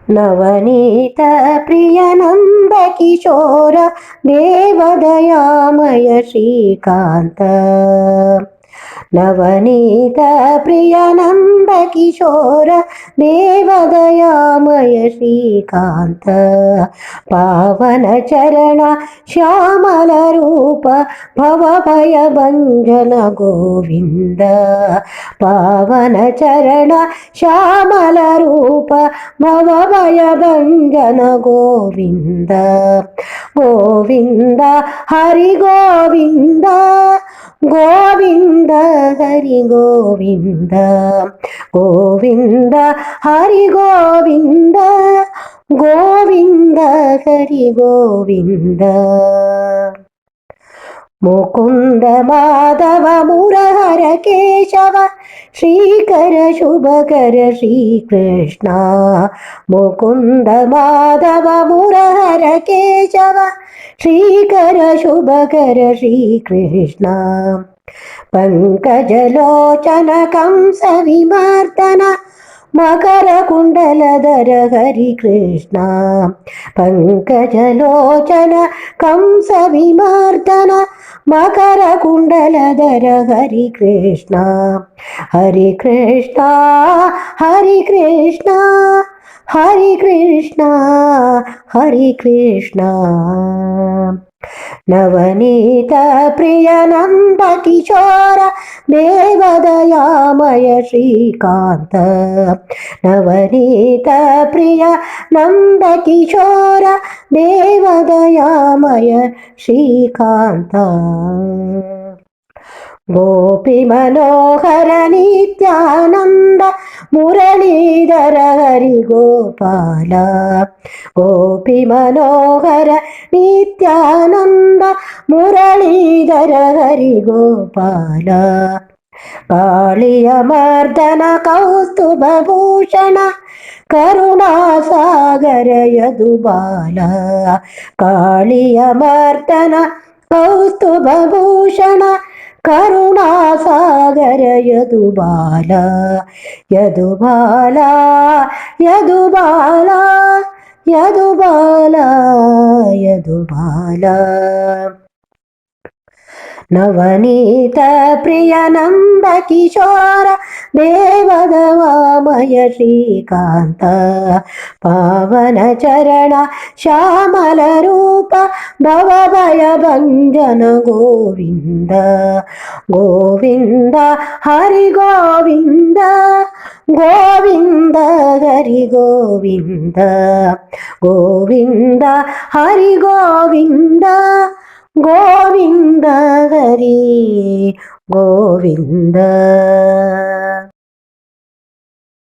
ನವನೀತ ಪ್ರಿಯ ನಂದ ಕಿಶೋರ ದೇವದಯಾಮಯ ಶ್ರೀಕಾಂತ ನವನೀತ ಪ್ರಿಯ ನಂದ ಕಿಶೋರ ದೇವದಯಾಮಯ ಶ್ರೀಕಾಂತ ಪಾವನ ಚರಣ ಶ್ಯಾಮಲ ರೂಪ ಭವಭಯ ಭಂಜನ ಗೋವಿಂದ ಪಾವನ ಚರಣ ಶ್ಯಾಮಲ ರೂಪ ಭವಭಯ ಭಂಜನ ಗೋವಿಂದ ಗೋವಿಂದ ಹರಿ ಗೋವಿಂದ ಗೋವಿಂದ ಹರಿ ಗೋವಿಂದ ಗೋವಿಂದ ಹರಿ ಗೋವಿಂದ ಗೋವಿಂದ ಹರಿ ಗೋವಿಂದ ಮುಕುಂದ ಮಾಧವ ಮುರಹರ ಕೇಶವ ಶ್ರೀಕರ ಶುಭಕರ ಶ್ರೀಕೃಷ್ಣ ಮುಕುಂದ ಮಾಧವ ಮುರಹರ ಕೇಶವ ಶ್ರೀಕರ ಶುಭಕರ ಶ್ರೀಕೃಷ್ಣ ಪಂಕಜಲೋಚನ ಕಂಸ ವಿಮರ್ದನ ಮಕರ ಕುಂಡಲಧರ ಹರಿ ಕೃಷ್ಣ ಪಂಕಜಲೋಚನ ಕಂಸ ವಿಮರ್ದನ ಮಕರ ಕುಂಡಲಧರ ಹರಿ ಕೃಷ್ಣ ಹರಿ ಕೃಷ್ಣ ಹರಿ ಕೃಷ್ಣ ಹರಿ ಕೃಷ್ಣ ಹರಿ ಕೃಷ್ಣ ನವನೀತ ಪ್ರಿಯ ನಂದ ಕಿಶೋರ ದೇವದಯಾಮಯ ಶ್ರೀಕಾಂತ ನವನೀತ ಪ್ರಿಯ ನಂದ ಕಿಶೋರ ದೇವದಯಾಮಯ ಶ್ರೀಕಾಂತ ಗೋಪಿ ಮನೋಹರ ನಿತ್ಯಾನಂದ ಮುರಳೀಧರ ಹರಿ ಗೋಪಾಲ ಗೋಪಿ ಮನೋಹರ ನಿತ್ಯಾನಂದ ಮುರಳೀಧರ ಹರಿ ಗೋಪಾಲ ಕಾಳಿಯ ಮರ್ದನ ಕೌಸ್ತುಭ ಭೂಷಣ ಕರುಣಾಸಾಗರ ಯದುಬಾಲ ಕಾಳಿಯ ಮರ್ದನ ಕೌಸ್ತುಭ ಭೂಷಣ ಕರುಣಾಸಾಗರ ಯದುಬಾಲ ಯದುಬಾಲ ಯದುಬಾಲ ಯದುಬಾಲ ಯದುಬಾಲ ನವನೀತ ಪ್ರಿಯ ನಂದ ಕಿಶೋರ ದೇವದಯಾಮಯ ಶ್ರೀಕಾಂತ ಪಾವನ ಚರಣ ಶ್ಯಾಮಲ ರೂಪ ಭವಭಯ ಭಂಜನ ಗೋವಿಂದ ಗೋವಿಂದ ಹರಿ ಗೋವಿಂದ ಗೋವಿಂದ ಹರಿ ಗೋವಿಂದ ಗೋವಿಂದ ಹರಿ ಗೋವಿಂದ ಗೋವಿಂದ ಹರಿ ಗೋವಿಂದ